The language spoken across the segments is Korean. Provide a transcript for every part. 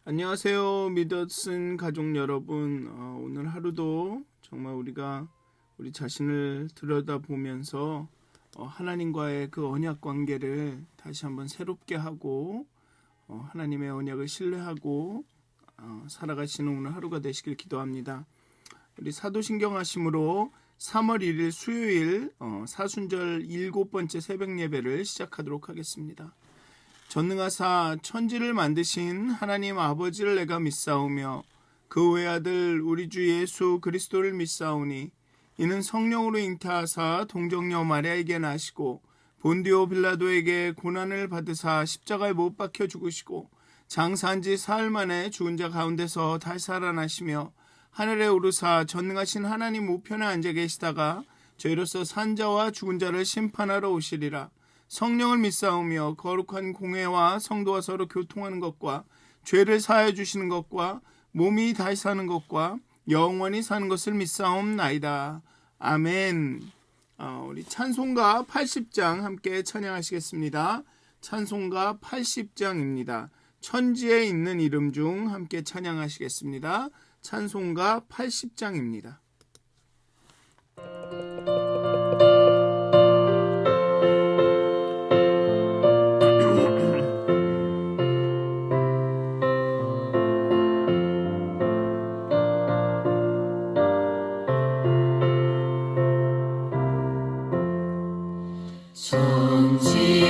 안녕하세요. 믿어쓴 가족 여러분. 오늘 하루도 정말 우리가 우리 자신을 들여다보면서 하나님과의 그 언약 관계를 다시 한번 새롭게 하고 하나님의 언약을 신뢰하고 살아가시는 오늘 하루가 되시길 기도합니다. 우리 사도신경 하심으로 3월 1일 수요일 사순절 7번째 새벽 예배를 시작하도록 하겠습니다. 전능하사 천지를 만드신 하나님 아버지를 내가 믿사오며 그 외아들 우리 주 예수 그리스도를 믿사오니 이는 성령으로 잉태하사 동정녀 마리아에게 나시고 본디오 빌라도에게 고난을 받으사 십자가에 못 박혀 죽으시고 장사한 지 사흘 만에 죽은 자 가운데서 다시 살아나시며 하늘에 오르사 전능하신 하나님 우편에 앉아 계시다가 저희로서 산 자와 죽은 자를 심판하러 오시리라. 성령을 믿사오며 거룩한 공회와 성도와 서로 교통하는 것과 죄를 사하여 주시는 것과 몸이 다시 사는 것과 영원히 사는 것을 믿사옵나이다. 아멘. 우리 찬송가 80장 함께 찬양하시겠습니다. 찬송가 80장입니다. 천지에 있는 이름 중 함께 찬양하시겠습니다. 찬송가 80장입니다. 천지에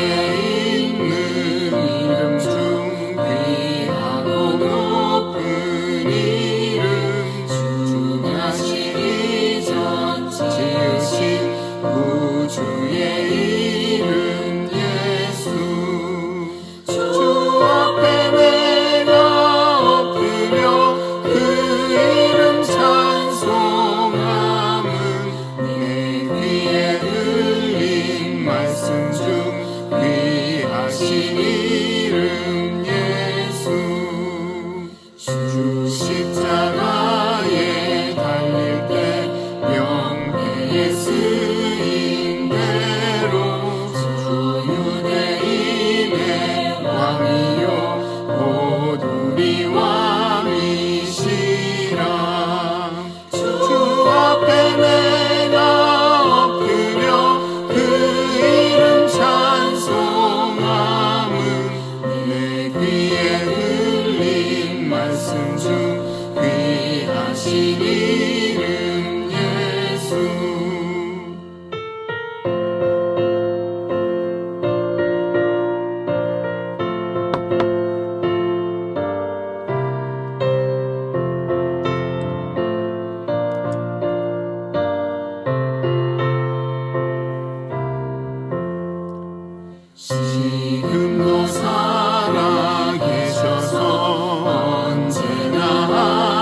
있는 이름 중 귀하고 높은 이름 주하시기 전 지으신 구주의 이름 예수 주 앞에 내가 엎드려 그 이름 찬송함은 내 귀에 들린 말씀 중 귀하신 이름 예수 주 십자가에 달릴 때 명예에 쓰인 대로 주 유대인의 왕이요 곧 우리 왕이시라 주 앞에 내가 엎드려 그 이름 찬송함은 내 귀에 들린 말씀 중 귀하신 이름 예수 지금도 살아계셔서 언제나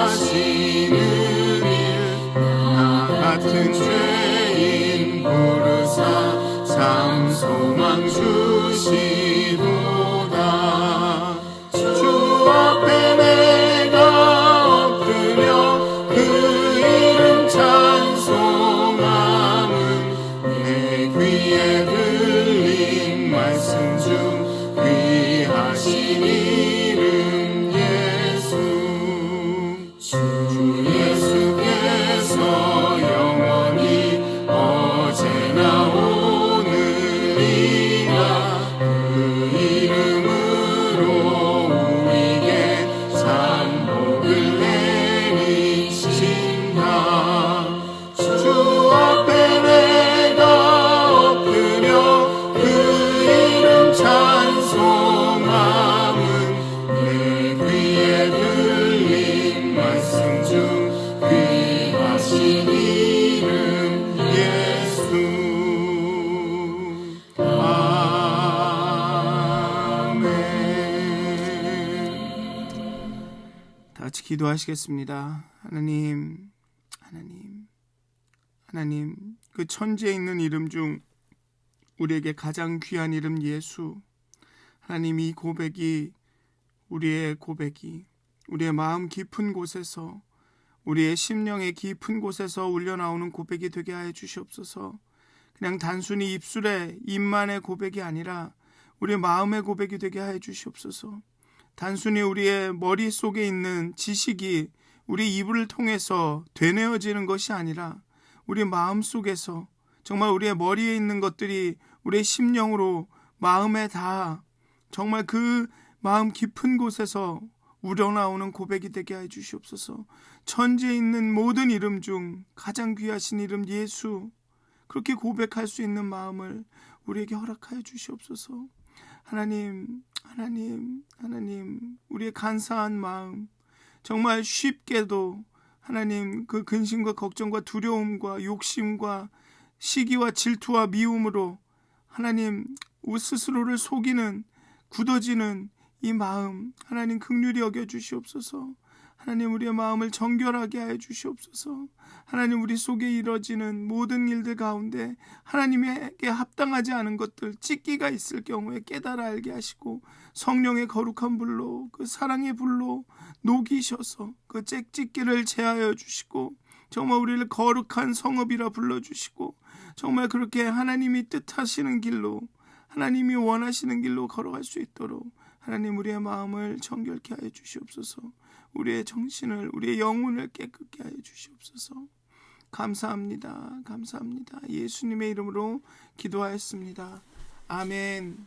하시는 일 나 같은 죄인 부르사 참 소망 주시도다 주 앞에 내가 엎드려 그 이름 찬송함은 내 귀에 들린 말씀 중 귀하신 이름 예수 주 예수께서 영원히 어제나 오늘이나 그 이름으로 우리에게 참 복을 내리신다 주 앞에 내가 엎드려 그 이름 찬송함은 내 귀에 들린 말씀 중 귀하신 이름 예수 아멘. 다 같이 기도하시겠습니다. 하나님, 그 천지에 있는 이름 중 우리에게 가장 귀한 이름 예수. 하나님, 이 고백이 우리의 마음 깊은 곳에서, 우리의 심령의 깊은 곳에서 울려나오는 고백이 되게 하여 주시옵소서. 그냥 단순히 입술의 입만의 고백이 아니라 우리 마음의 고백이 되게 하여 주시옵소서. 단순히 우리의 머릿속에 있는 지식이 우리 입을 통해서 되뇌어지는 것이 아니라 우리 마음속에서 정말 우리의 머리에 있는 것들이 우리의 심령으로 마음에 다 정말 그 마음 깊은 곳에서 우러나오는 고백이 되게 해 주시옵소서. 천지에 있는 모든 이름 중 가장 귀하신 이름 예수, 그렇게 고백할 수 있는 마음을 우리에게 허락하여 주시옵소서. 하나님, 우리의 간사한 마음, 정말 쉽게도 하나님 그 근심과 걱정과 두려움과 욕심과 시기와 질투와 미움으로 하나님 스스로를 속이는 굳어지는 이 마음, 하나님 긍휼히 여겨 주시옵소서. 하나님 우리의 마음을 정결하게 하여 주시옵소서. 하나님 우리 속에 이뤄지는 모든 일들 가운데 하나님에게 합당하지 않은 것들, 찢기가 있을 경우에 깨달아 알게 하시고 성령의 거룩한 불로, 그 사랑의 불로 녹이셔서 그 찢기를 제하여 주시고 정말 우리를 거룩한 성읍이라 불러주시고 정말 그렇게 하나님이 뜻하시는 길로, 하나님이 원하시는 길로 걸어갈 수 있도록 하나님 우리의 마음을 정결케 하여 주시옵소서. 우리의 정신을, 우리의 영혼을 깨끗게 하여 주시옵소서. 감사합니다. 예수님의 이름으로 기도하였습니다. 아멘.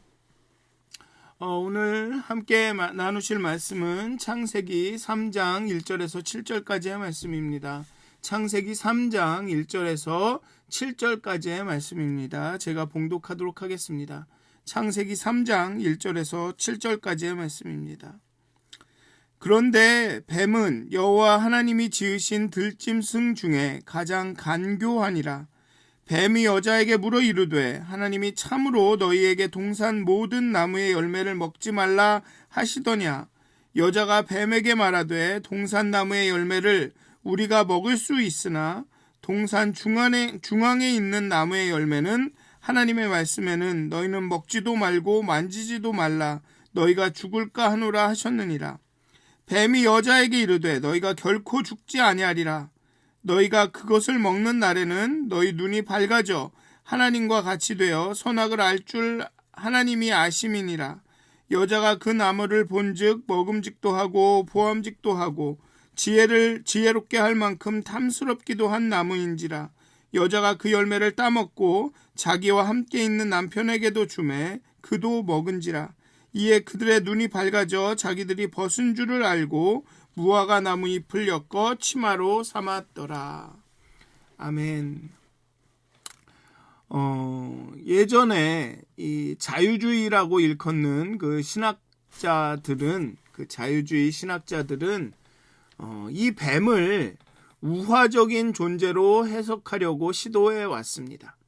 오늘 함께 나누실 말씀은 창세기 3장 1절에서 7절까지의 말씀입니다. 창세기 3장 1절에서 7절까지의 말씀입니다. 제가 봉독하도록 하겠습니다. 창세기 3장 1절에서 7절까지의 말씀입니다. 그런데 뱀은 여호와 하나님이 지으신 들짐승 중에 가장 간교하니라. 뱀이 여자에게 물어 이르되 하나님이 참으로 너희에게 동산 모든 나무의 열매를 먹지 말라 하시더냐. 여자가 뱀에게 말하되 동산 나무의 열매를 우리가 먹을 수 있으나 동산 중앙에 있는 나무의 열매는 하나님의 말씀에는 너희는 먹지도 말고 만지지도 말라 너희가 죽을까 하노라 하셨느니라. 뱀이 여자에게 이르되 너희가 결코 죽지 아니하리라. 너희가 그것을 먹는 날에는 너희 눈이 밝아져 하나님과 같이 되어 선악을 알 줄 하나님이 아심이니라. 여자가 그 나무를 본즉 먹음직도 하고 보암직도 하고 지혜롭게 할 만큼 탐스럽기도 한 나무인지라. 여자가 그 열매를 따먹고 자기와 함께 있는 남편에게도 주매 그도 먹은지라. 이에 그들의 눈이 밝아져 자기들이 벗은 줄을 알고 무화과 나무 잎을 엮어 치마로 삼았더라. 아멘. 예전에 이 자유주의라고 일컫는 그 신학자들은, 그 자유주의 신학자들은 이 뱀을 우화적인 존재로 해석하려고 시도해 왔습니다.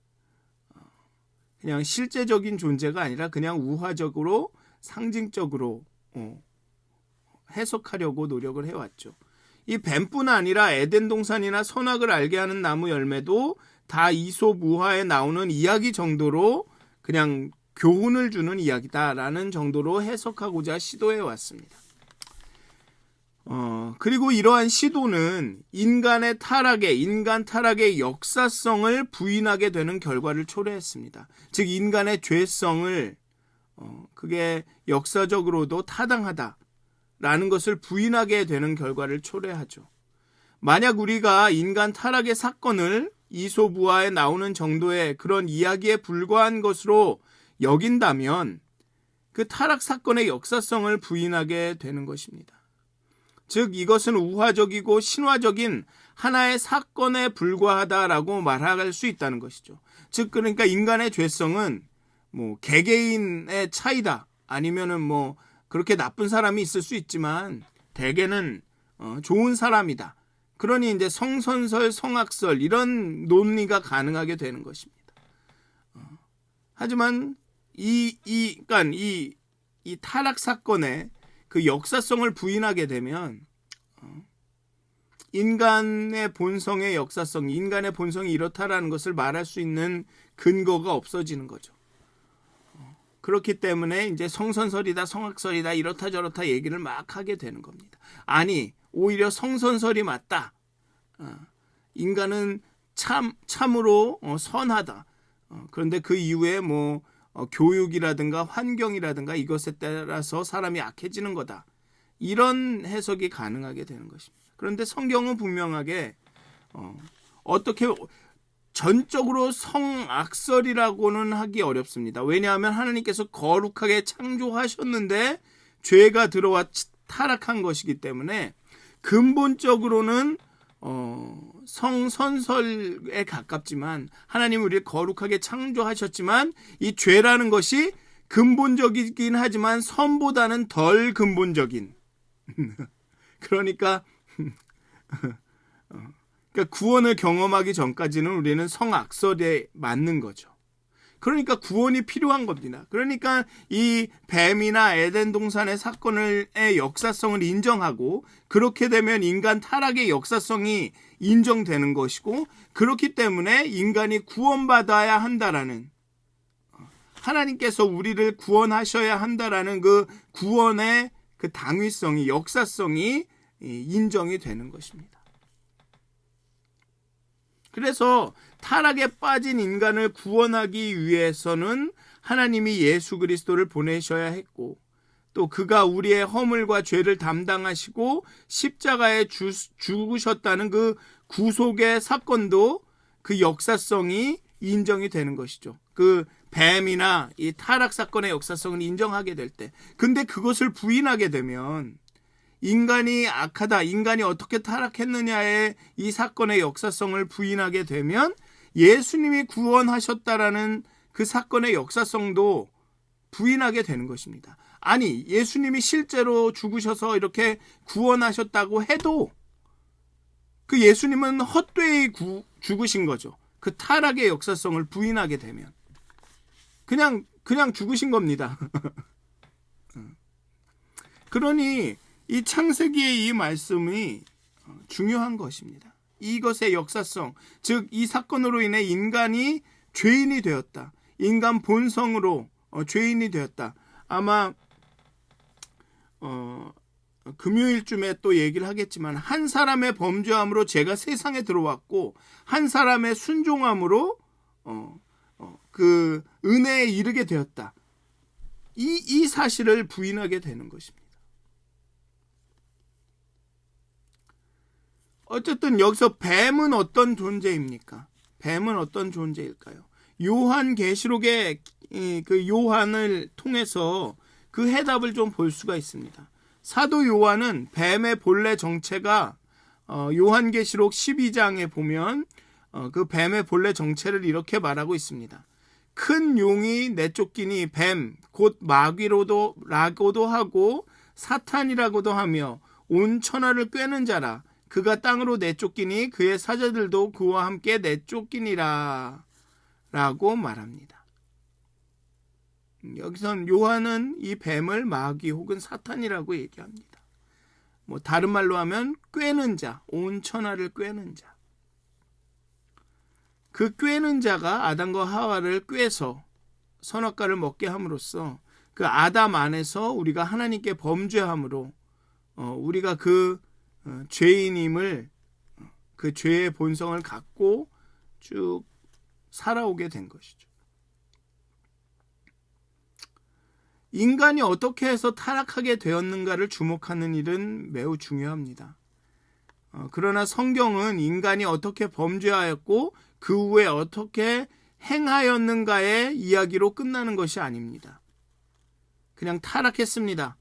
그냥 실제적인 존재가 아니라 그냥 우화적으로 상징적으로 해석하려고 노력을 해왔죠. 이 뱀뿐 아니라 에덴 동산이나 선악을 알게 하는 나무 열매도 다 이솝 우화에 나오는 이야기 정도로 그냥 교훈을 주는 이야기다라는 정도로 해석하고자 시도해 왔습니다. 그리고 이러한 시도는 인간 타락의 역사성을 부인하게 되는 결과를 초래했습니다. 즉 인간의 죄성을 그게 역사적으로도 타당하다라는 것을 부인하게 되는 결과를 초래하죠. 만약 우리가 인간 타락의 사건을 이솝 우화에 나오는 정도의 그런 이야기에 불과한 것으로 여긴다면 그 타락 사건의 역사성을 부인하게 되는 것입니다. 즉 이것은 우화적이고 신화적인 하나의 사건에 불과하다라고 말할 수 있다는 것이죠. 즉 그러니까 인간의 죄성은 뭐 개개인의 차이다, 아니면은 뭐 그렇게 나쁜 사람이 있을 수 있지만 대개는 좋은 사람이다. 그러니 이제 성선설, 성악설 이런 논리가 가능하게 되는 것입니다. 하지만 그러니까 이 타락 사건의 그 역사성을 부인하게 되면 인간의 본성의 역사성, 인간의 본성이 이렇다라는 것을 말할 수 있는 근거가 없어지는 거죠. 그렇기 때문에 이제 성선설이다, 성악설이다, 이렇다 저렇다 얘기를 막 하게 되는 겁니다. 아니, 오히려 성선설이 맞다. 인간은 참으로 선하다. 그런데 그 이후에 뭐 교육이라든가 환경이라든가 이것에 따라서 사람이 악해지는 거다. 이런 해석이 가능하게 되는 것입니다. 그런데 성경은 분명하게 어떻게 전적으로 성악설이라고는 하기 어렵습니다. 왜냐하면 하나님께서 거룩하게 창조하셨는데 죄가 들어와 타락한 것이기 때문에 근본적으로는 성선설에 가깝지만 하나님은 우리를 거룩하게 창조하셨지만 이 죄라는 것이 근본적이긴 하지만 선보다는 덜 근본적인 그러니까 구원을 경험하기 전까지는 우리는 성악설에 맞는 거죠. 그러니까 구원이 필요한 겁니다. 그러니까 이 뱀이나 에덴 동산의 사건의 역사성을 인정하고 그렇게 되면 인간 타락의 역사성이 인정되는 것이고 그렇기 때문에 인간이 구원받아야 한다라는 하나님께서 우리를 구원하셔야 한다라는 그 구원의 그 당위성이 역사성이 인정이 되는 것입니다. 그래서 타락에 빠진 인간을 구원하기 위해서는 하나님이 예수 그리스도를 보내셔야 했고 또 그가 우리의 허물과 죄를 담당하시고 십자가에 죽으셨다는 그 구속의 사건도 그 역사성이 인정이 되는 것이죠. 그 뱀이나 이 타락 사건의 역사성을 인정하게 될 때 근데 그것을 부인하게 되면 인간이 악하다, 인간이 어떻게 타락했느냐의 이 사건의 역사성을 부인하게 되면 예수님이 구원하셨다라는 그 사건의 역사성도 부인하게 되는 것입니다. 아니, 예수님이 실제로 죽으셔서 이렇게 구원하셨다고 해도 그 예수님은 헛되이 죽으신 거죠. 그 타락의 역사성을 부인하게 되면 그냥 죽으신 겁니다. 그러니 이 창세기의 이 말씀이 중요한 것입니다. 이것의 역사성, 즉 이 사건으로 인해 인간이 죄인이 되었다. 인간 본성으로 죄인이 되었다. 아마 금요일쯤에 또 얘기를 하겠지만 한 사람의 범죄함으로 죄가 세상에 들어왔고 한 사람의 순종함으로 그 은혜에 이르게 되었다. 이 사실을 부인하게 되는 것입니다. 어쨌든 여기서 뱀은 어떤 존재입니까? 뱀은 어떤 존재일까요? 요한계시록의 그 요한을 통해서 그 해답을 좀 볼 수가 있습니다. 사도 요한은 뱀의 본래 정체가 요한계시록 12장에 보면 그 뱀의 본래 정체를 이렇게 말하고 있습니다. 큰 용이 내쫓기니 뱀, 곧 마귀로도 하고 사탄이라고도 하며 온 천하를 꿰는 자라. 그가 땅으로 내쫓기니 그의 사자들도 그와 함께 내쫓기니라 라고 말합니다. 여기선 요한은 이 뱀을 마귀 혹은 사탄이라고 얘기합니다. 뭐 다른 말로 하면 꿰는 자, 온 천하를 꿰는 자. 그 꿰는 자가 아담과 하와를 꿰서 선악과를 먹게 함으로써 그 아담 안에서 우리가 하나님께 범죄함으로 우리가 그 죄인임을 그 죄의 본성을 갖고 쭉 살아오게 된 것이죠. 인간이 어떻게 해서 타락하게 되었는가를 주목하는 일은 매우 중요합니다. 그러나 성경은 인간이 어떻게 범죄하였고 그 후에 어떻게 행하였는가의 이야기로 끝나는 것이 아닙니다. 그냥 타락했습니다.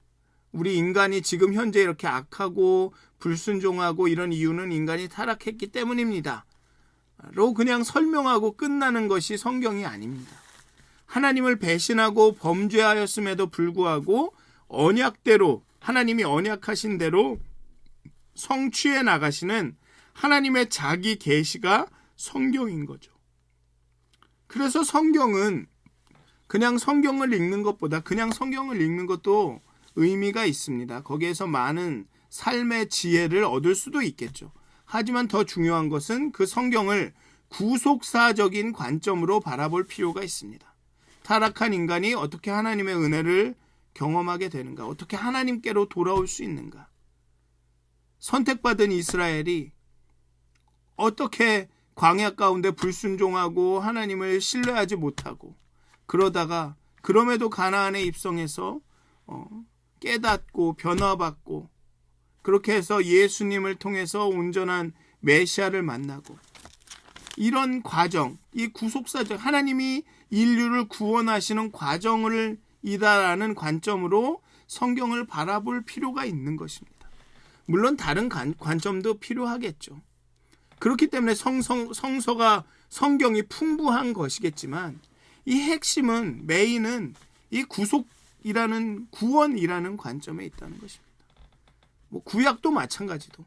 우리 인간이 지금 현재 이렇게 악하고 불순종하고 이런 이유는 인간이 타락했기 때문입니다. 로 그냥 설명하고 끝나는 것이 성경이 아닙니다. 하나님을 배신하고 범죄하였음에도 불구하고 언약대로 하나님이 언약하신 대로 성취해 나가시는 하나님의 자기 계시가 성경인 거죠. 그래서 성경은 그냥 성경을 읽는 것보다 그냥 성경을 읽는 것도 의미가 있습니다. 거기에서 많은 삶의 지혜를 얻을 수도 있겠죠. 하지만 더 중요한 것은 그 성경을 구속사적인 관점으로 바라볼 필요가 있습니다. 타락한 인간이 어떻게 하나님의 은혜를 경험하게 되는가? 어떻게 하나님께로 돌아올 수 있는가? 선택받은 이스라엘이 어떻게 광야 가운데 불순종하고 하나님을 신뢰하지 못하고 그러다가 그럼에도 가나안에 입성해서 깨닫고 변화받고 그렇게 해서 예수님을 통해서 온전한 메시아를 만나고, 이런 과정, 이 구속사적, 하나님이 인류를 구원하시는 과정을 이다라는 관점으로 성경을 바라볼 필요가 있는 것입니다. 물론 다른 관점도 필요하겠죠. 그렇기 때문에 성경이 풍부한 것이겠지만, 이 핵심은, 메인은 이 구원이라는 관점에 있다는 것입니다. 뭐 구약도 마찬가지죠.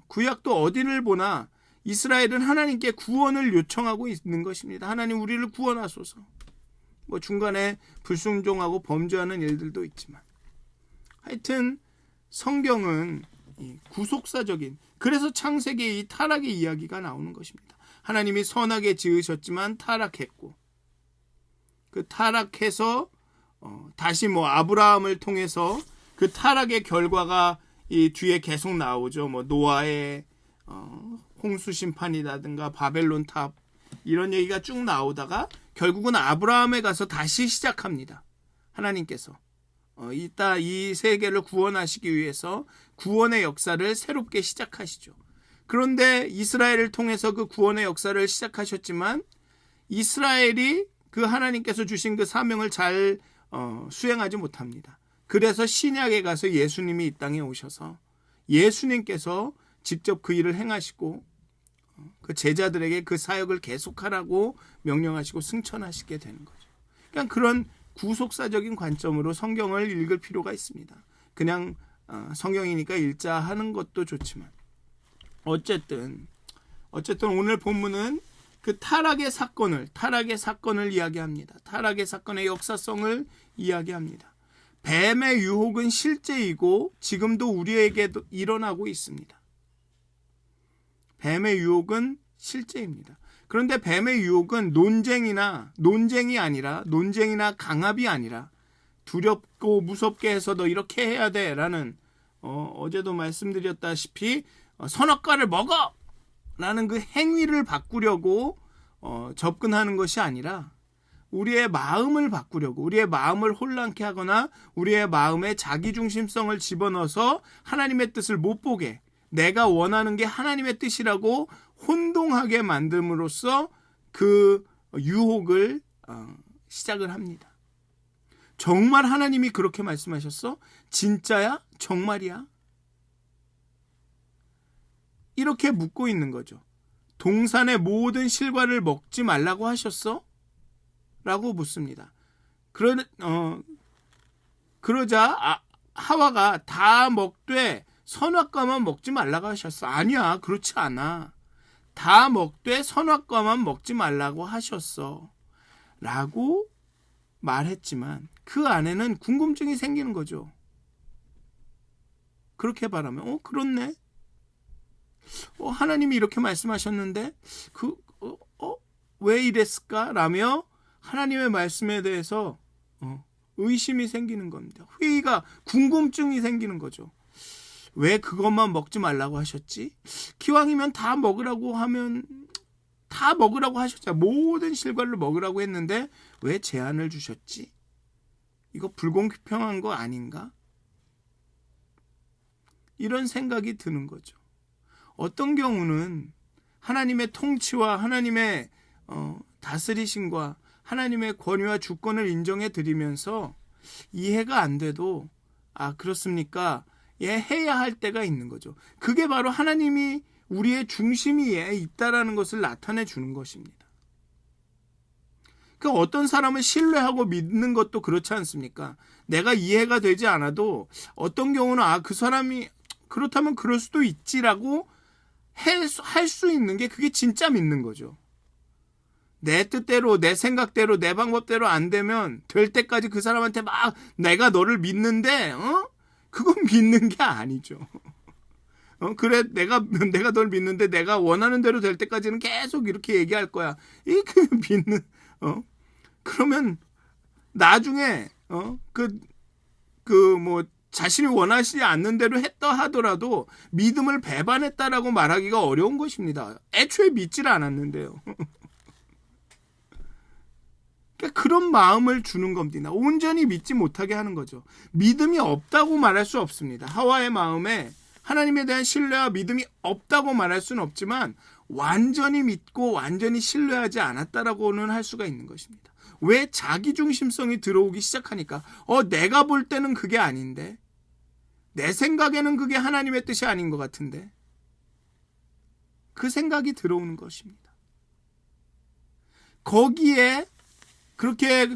구약도 어디를 보나 이스라엘은 하나님께 구원을 요청하고 있는 것입니다. 하나님, 우리를 구원하소서. 뭐 중간에 불순종하고 범죄하는 일들도 있지만, 하여튼 성경은 이 구속사적인, 그래서 창세기에 이 타락의 이야기가 나오는 것입니다. 하나님이 선하게 지으셨지만 타락했고, 그 타락해서 다시 뭐 아브라함을 통해서 그 타락의 결과가 이 뒤에 계속 나오죠. 뭐 노아의 홍수 심판이라든가 바벨론 탑, 이런 얘기가 쭉 나오다가 결국은 아브라함에 가서 다시 시작합니다. 하나님께서 이 세계를 구원하시기 위해서 구원의 역사를 새롭게 시작하시죠. 그런데 이스라엘을 통해서 그 구원의 역사를 시작하셨지만, 이스라엘이 그 하나님께서 주신 그 사명을 잘 수행하지 못합니다. 그래서 신약에 가서 예수님이 이 땅에 오셔서 예수님께서 직접 그 일을 행하시고 그 제자들에게 그 사역을 계속하라고 명령하시고 승천하시게 되는 거죠. 그러니까 그런 구속사적인 관점으로 성경을 읽을 필요가 있습니다. 그냥 성경이니까 읽자 하는 것도 좋지만, 어쨌든 오늘 본문은 그 타락의 사건을 이야기합니다. 타락의 사건의 역사성을 이야기합니다. 뱀의 유혹은 실제이고 지금도 우리에게도 일어나고 있습니다. 뱀의 유혹은 실제입니다. 그런데 뱀의 유혹은 논쟁이나 강압이 아니라 두렵고 무섭게 해서 너 이렇게 해야 돼 라는, 어제도 말씀드렸다시피 선악과를 먹어! 라는 그 행위를 바꾸려고 접근하는 것이 아니라, 우리의 마음을 바꾸려고, 우리의 마음을 혼란케 하거나 우리의 마음에 자기중심성을 집어넣어서 하나님의 뜻을 못 보게, 내가 원하는 게 하나님의 뜻이라고 혼동하게 만듦으로써 그 유혹을 시작을 합니다. 정말 하나님이 그렇게 말씀하셨어? 진짜야? 정말이야? 이렇게 묻고 있는 거죠. 동산의 모든 실과를 먹지 말라고 하셨어? 라고 묻습니다. 그러자 하와가 다 먹되 선악과만 먹지 말라고 하셨어. 아니야, 그렇지 않아. 다 먹되 선악과만 먹지 말라고 하셨어. 라고 말했지만 그 안에는 궁금증이 생기는 거죠. 그렇게 말하면 그렇네. 하나님이 이렇게 말씀하셨는데 왜 이랬을까? 라며 하나님의 말씀에 대해서 의심이 생기는 겁니다. 궁금증이 생기는 거죠. 왜 그것만 먹지 말라고 하셨지? 기왕이면 다 먹으라고 하셨잖아. 모든 실과를 먹으라고 했는데 왜 제한을 주셨지? 이거 불공평한 거 아닌가? 이런 생각이 드는 거죠. 어떤 경우는 하나님의 통치와 하나님의 다스리심과 하나님의 권위와 주권을 인정해 드리면서 이해가 안 돼도 그렇습니까? 해야 할 때가 있는 거죠. 그게 바로 하나님이 우리의 중심에 있다라는 것을 나타내 주는 것입니다. 그 어떤 사람은 신뢰하고 믿는 것도 그렇지 않습니까? 내가 이해가 되지 않아도 어떤 경우는 그 사람이 그렇다면 그럴 수도 있지라고 할 수 있는 게 그게 진짜 믿는 거죠. 내 뜻대로, 내 생각대로, 내 방법대로 안 되면 될 때까지 그 사람한테 막 내가 너를 믿는데 그건 믿는 게 아니죠. 그래, 내가 널 믿는데 내가 원하는 대로 될 때까지는 계속 이렇게 얘기할 거야. 이게 믿는, 그러면 나중에, 자신이 원하시지 않는 대로 했다 하더라도 믿음을 배반했다라고 말하기가 어려운 것입니다. 애초에 믿지를 않았는데요. 그러니까 그런 마음을 주는 겁니다. 온전히 믿지 못하게 하는 거죠. 믿음이 없다고 말할 수 없습니다. 하와의 마음에 하나님에 대한 신뢰와 믿음이 없다고 말할 수는 없지만 완전히 믿고 완전히 신뢰하지 않았다라고는 할 수가 있는 것입니다. 왜? 자기중심성이 들어오기 시작하니까 내가 볼 때는 그게 아닌데, 내 생각에는 그게 하나님의 뜻이 아닌 것 같은데, 그 생각이 들어오는 것입니다. 거기에 그렇게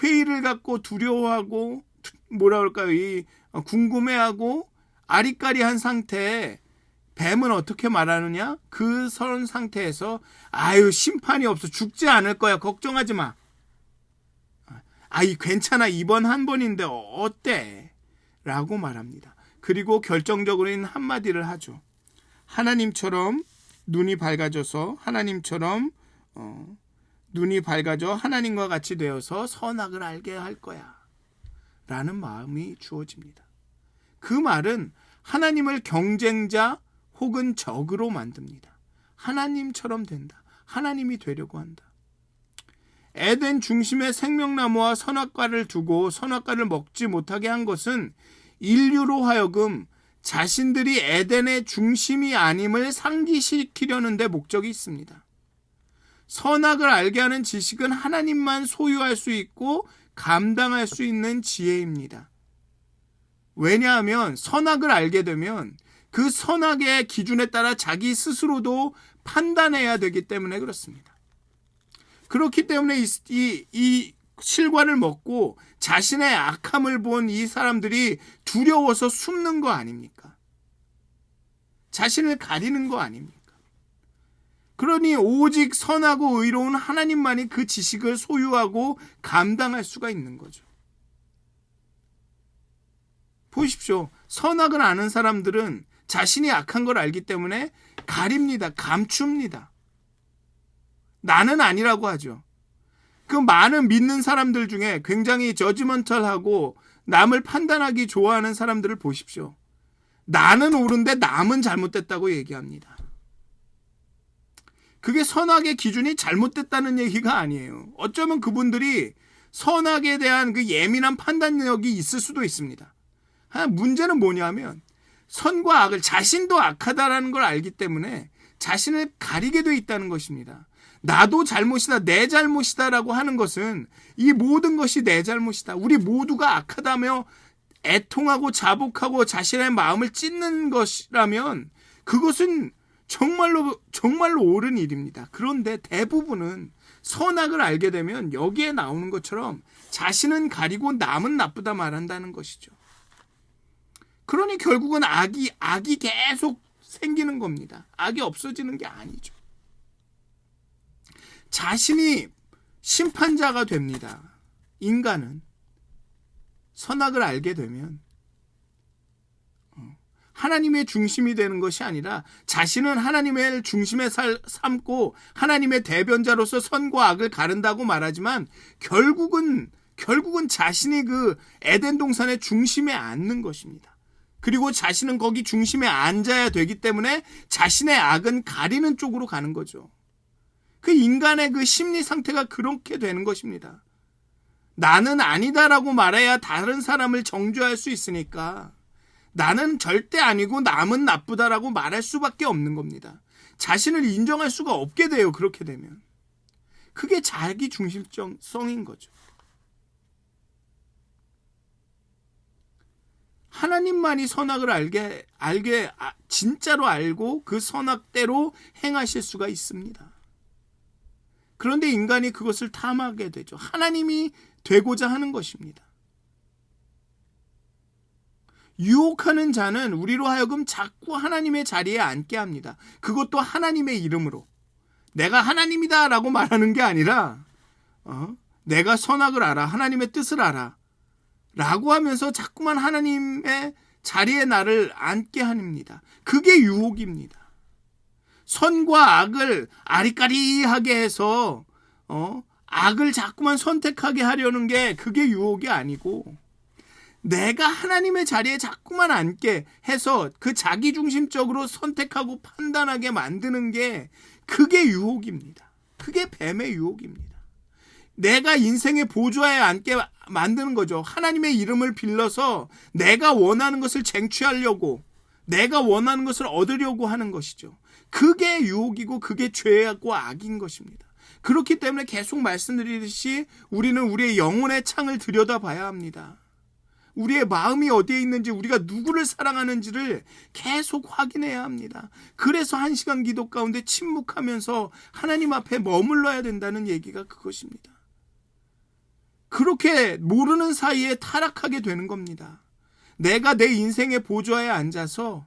회의를 갖고 두려워하고 뭐라 그럴까요? 궁금해하고 아리까리한 상태에 뱀은 어떻게 말하느냐? 그 선 상태에서 심판이 없어, 죽지 않을 거야, 걱정하지 마. 괜찮아, 이번 한 번인데 어때? 라고 말합니다. 그리고 결정적으로는 한마디를 하죠. 하나님처럼 눈이 밝아져서 하나님과 같이 되어서 선악을 알게 할 거야 라는 마음이 주어집니다. 그 말은 하나님을 경쟁자 혹은 적으로 만듭니다. 하나님처럼 된다. 하나님이 되려고 한다. 에덴 중심의 생명나무와 선악과를 두고 선악과를 먹지 못하게 한 것은 인류로 하여금 자신들이 에덴의 중심이 아님을 상기시키려는 데 목적이 있습니다. 선악을 알게 하는 지식은 하나님만 소유할 수 있고 감당할 수 있는 지혜입니다. 왜냐하면 선악을 알게 되면 그 선악의 기준에 따라 자기 스스로도 판단해야 되기 때문에 그렇습니다. 그렇기 때문에 이 실과를 먹고 자신의 악함을 본 이 사람들이 두려워서 숨는 거 아닙니까? 자신을 가리는 거 아닙니까? 그러니 오직 선하고 의로운 하나님만이 그 지식을 소유하고 감당할 수가 있는 거죠. 보십시오. 선악을 아는 사람들은 자신이 악한 걸 알기 때문에 가립니다. 감춥니다. 나는 아니라고 하죠. 그 많은 믿는 사람들 중에 굉장히 저지먼털하고 남을 판단하기 좋아하는 사람들을 보십시오. 나는 옳은데 남은 잘못됐다고 얘기합니다. 그게 선악의 기준이 잘못됐다는 얘기가 아니에요. 어쩌면 그분들이 선악에 대한 그 예민한 판단력이 있을 수도 있습니다. 문제는 뭐냐면 선과 악을, 자신도 악하다라는 걸 알기 때문에 자신을 가리게 돼 있다는 것입니다. 나도 잘못이다, 내 잘못이다라고 하는 것은 이 모든 것이 내 잘못이다, 우리 모두가 악하다며 애통하고 자복하고 자신의 마음을 찢는 것이라면 그것은 정말로 옳은 일입니다. 그런데 대부분은 선악을 알게 되면 여기에 나오는 것처럼 자신은 가리고 남은 나쁘다 말한다는 것이죠. 그러니 결국은 악이 계속 생기는 겁니다. 악이 없어지는 게 아니죠. 자신이 심판자가 됩니다. 인간은 선악을 알게 되면 하나님의 중심이 되는 것이 아니라 자신은 하나님의 중심에 삼고 하나님의 대변자로서 선과 악을 가른다고 말하지만 결국은 자신이 그 에덴 동산의 중심에 앉는 것입니다. 그리고 자신은 거기 중심에 앉아야 되기 때문에 자신의 악은 가리는 쪽으로 가는 거죠. 그 인간의 그 심리 상태가 그렇게 되는 것입니다. 나는 아니다라고 말해야 다른 사람을 정죄할 수 있으니까 나는 절대 아니고 남은 나쁘다라고 말할 수밖에 없는 겁니다. 자신을 인정할 수가 없게 돼요. 그렇게 되면. 그게 자기 중심성인 거죠. 하나님만이 선악을 알게 진짜로 알고 그 선악대로 행하실 수가 있습니다. 그런데 인간이 그것을 탐하게 되죠. 하나님이 되고자 하는 것입니다. 유혹하는 자는 우리로 하여금 자꾸 하나님의 자리에 앉게 합니다. 그것도 하나님의 이름으로. 내가 하나님이다 라고 말하는 게 아니라 내가 선악을 알아, 하나님의 뜻을 알아 라고 하면서 자꾸만 하나님의 자리에 나를 앉게 합니다. 그게 유혹입니다. 선과 악을 아리까리하게 해서 악을 자꾸만 선택하게 하려는 게 그게 유혹이 아니고 내가 하나님의 자리에 자꾸만 앉게 해서 그 자기중심적으로 선택하고 판단하게 만드는 게 그게 유혹입니다. 그게 뱀의 유혹입니다. 내가 인생의 보좌에 앉게 만드는 거죠. 하나님의 이름을 빌려서 내가 원하는 것을 쟁취하려고, 내가 원하는 것을 얻으려고 하는 것이죠. 그게 유혹이고 그게 죄하고 악인 것입니다. 그렇기 때문에 계속 말씀드리듯이 우리는 우리의 영혼의 창을 들여다봐야 합니다. 우리의 마음이 어디에 있는지, 우리가 누구를 사랑하는지를 계속 확인해야 합니다. 그래서 1시간 기도 가운데 침묵하면서 하나님 앞에 머물러야 된다는 얘기가 그것입니다. 그렇게 모르는 사이에 타락하게 되는 겁니다. 내가 내 인생의 보좌에 앉아서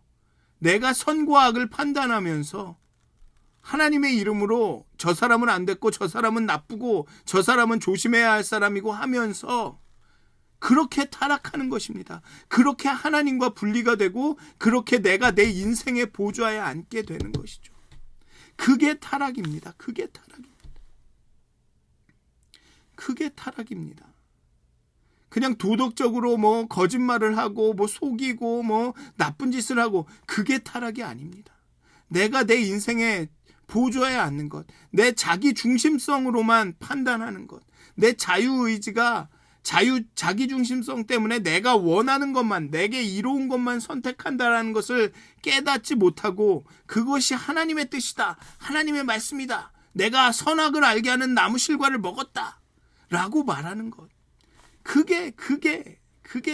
내가 선과 악을 판단하면서 하나님의 이름으로 저 사람은 안 됐고 저 사람은 나쁘고 저 사람은 조심해야 할 사람이고 하면서 그렇게 타락하는 것입니다. 그렇게 하나님과 분리가 되고 그렇게 내가 내 인생의 보좌에 앉게 되는 것이죠. 그게 타락입니다. 그게 타락입니다. 그게 타락입니다. 그냥 도덕적으로 뭐 거짓말을 하고 뭐 속이고 뭐 나쁜 짓을 하고 그게 타락이 아닙니다. 내가 내 인생에 보좌에 앉는 것, 내 자기 중심성으로만 판단하는 것, 내 자유의지가 자기 중심성 때문에 내가 원하는 것만, 내게 이로운 것만 선택한다라는 것을 깨닫지 못하고 그것이 하나님의 뜻이다, 하나님의 말씀이다, 내가 선악을 알게 하는 나무 실과를 먹었다 라고 말하는 것, 그게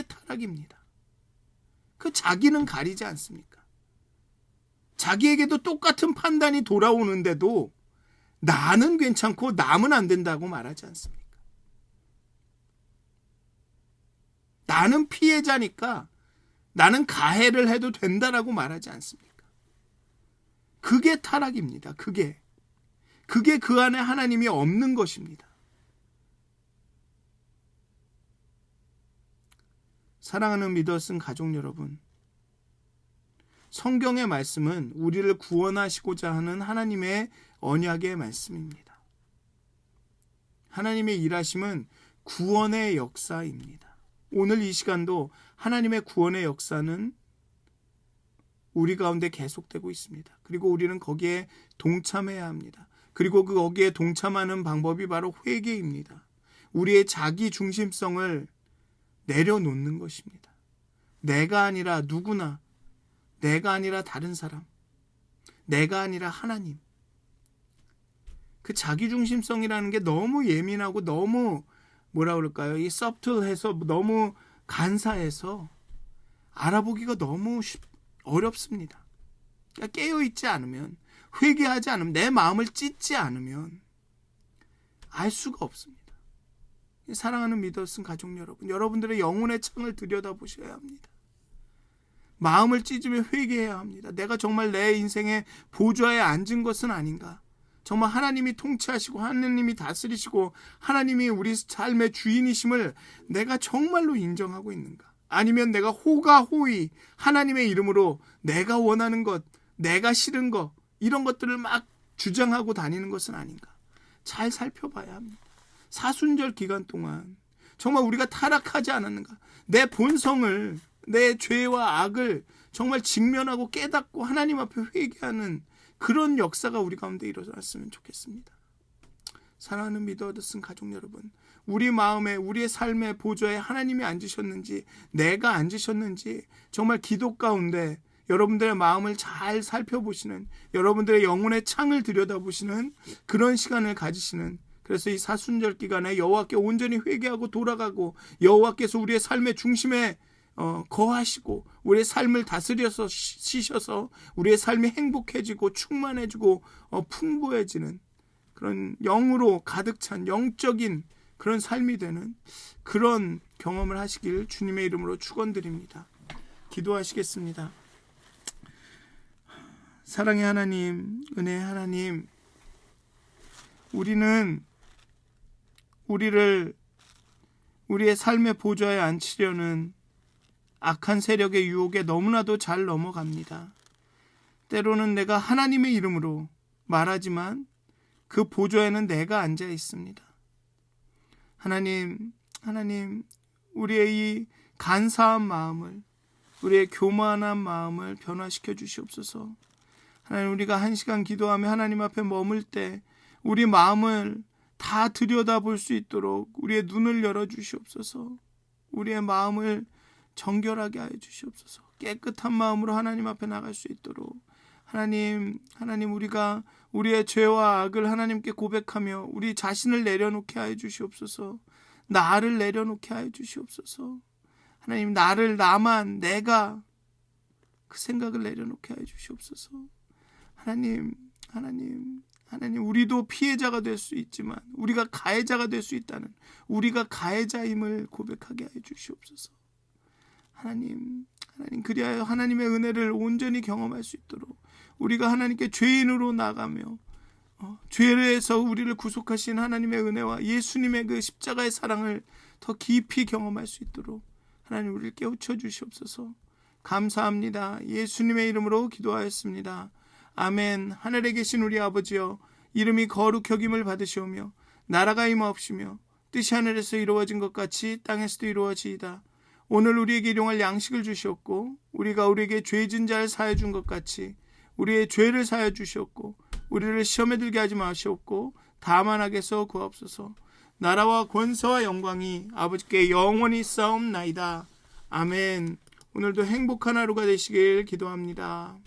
타락입니다. 그 자기는 가리지 않습니까? 자기에게도 똑같은 판단이 돌아오는데도 나는 괜찮고 남은 안 된다고 말하지 않습니까? 나는 피해자니까 나는 가해를 해도 된다라고 말하지 않습니까? 그게 타락입니다. 그게 그 안에 하나님이 없는 것입니다. 사랑하는 믿었은 가족 여러분, 성경의 말씀은 우리를 구원하시고자 하는 하나님의 언약의 말씀입니다. 하나님의 일하심은 구원의 역사입니다. 오늘 이 시간도 하나님의 구원의 역사는 우리 가운데 계속되고 있습니다. 그리고 우리는 거기에 동참해야 합니다. 그리고 거기에 동참하는 방법이 바로 회개입니다. 우리의 자기 중심성을 내려놓는 것입니다. 내가 아니라 누구나, 내가 아니라 다른 사람, 내가 아니라 하나님. 그 자기 중심성이라는 게 너무 예민하고 너무 뭐라 그럴까요? 이 서브틀해서 너무 간사해서 알아보기가 너무 어렵습니다. 그러니까 깨어있지 않으면, 회개하지 않으면, 내 마음을 찢지 않으면 알 수가 없습니다. 사랑하는 믿었은 가족 여러분, 여러분들의 영혼의 창을 들여다보셔야 합니다. 마음을 찢으며 회개해야 합니다. 내가 정말 내 인생의 보좌에 앉은 것은 아닌가? 정말 하나님이 통치하시고 하나님이 다스리시고 하나님이 우리 삶의 주인이심을 내가 정말로 인정하고 있는가? 아니면 내가 호가호의 하나님의 이름으로 내가 원하는 것, 내가 싫은 것, 이런 것들을 막 주장하고 다니는 것은 아닌가? 잘 살펴봐야 합니다. 사순절 기간 동안 정말 우리가 타락하지 않았는가? 내 본성을, 내 죄와 악을 정말 직면하고 깨닫고 하나님 앞에 회개하는 그런 역사가 우리 가운데 일어났으면 좋겠습니다. 사랑하는 믿어 얻었은 가족 여러분, 우리 마음에, 우리의 삶의 보좌에 하나님이 앉으셨는지, 내가 앉으셨는지 정말 기도 가운데 여러분들의 마음을 잘 살펴보시는, 여러분들의 영혼의 창을 들여다보시는 그런 시간을 가지시는, 그래서 이 사순절 기간에 여호와께 온전히 회개하고 돌아가고 여호와께서 우리의 삶의 중심에 거하시고 우리의 삶을 다스려서 시셔서 우리의 삶이 행복해지고 충만해지고 풍부해지는 그런 영으로 가득 찬 영적인 그런 삶이 되는 그런 경험을 하시길 주님의 이름으로 축원드립니다. 기도하시겠습니다. 사랑의 하나님, 은혜의 하나님, 우리는 우리의 삶의 보좌에 앉히려는 악한 세력의 유혹에 너무나도 잘 넘어갑니다. 때로는 내가 하나님의 이름으로 말하지만 그 보좌에는 내가 앉아 있습니다. 하나님, 우리의 이 간사한 마음을, 우리의 교만한 마음을 변화시켜 주시옵소서. 하나님, 우리가 1시간 기도하며 하나님 앞에 머물 때 우리 마음을 다 들여다볼 수 있도록 우리의 눈을 열어주시옵소서. 우리의 마음을 정결하게 하여 주시옵소서. 깨끗한 마음으로 하나님 앞에 나갈 수 있도록 하나님 우리가 우리의 죄와 악을 하나님께 고백하며 우리 자신을 내려놓게 하여 주시옵소서. 나를 내려놓게 하여 주시옵소서. 하나님, 나만, 내가 그 생각을 내려놓게 하여 주시옵소서. 하나님, 우리도 피해자가 될 수 있지만 우리가 가해자가 될 수 있다는, 우리가 가해자임을 고백하게 하여 주시옵소서. 하나님, 그리하여 하나님의 은혜를 온전히 경험할 수 있도록 우리가 하나님께 죄인으로 나가며 죄에서 우리를 구속하신 하나님의 은혜와 예수님의 그 십자가의 사랑을 더 깊이 경험할 수 있도록 하나님 우리를 깨우쳐 주시옵소서. 감사합니다. 예수님의 이름으로 기도하였습니다. 아멘. 하늘에 계신 우리 아버지여, 이름이 거룩히 여김을 받으시오며 나라가 임하옵시며 뜻이 하늘에서 이루어진 것 같이 땅에서도 이루어지이다. 오늘 우리에게 일용할 양식을 주시옵고 우리가 우리에게 죄진 자를 사하여 준 것 같이 우리의 죄를 사하여 주시옵고 우리를 시험에 들게 하지 마시옵고 다만 악에서 구하옵소서. 나라와 권세와 영광이 아버지께 영원히 싸움나이다. 아멘. 오늘도 행복한 하루가 되시길 기도합니다.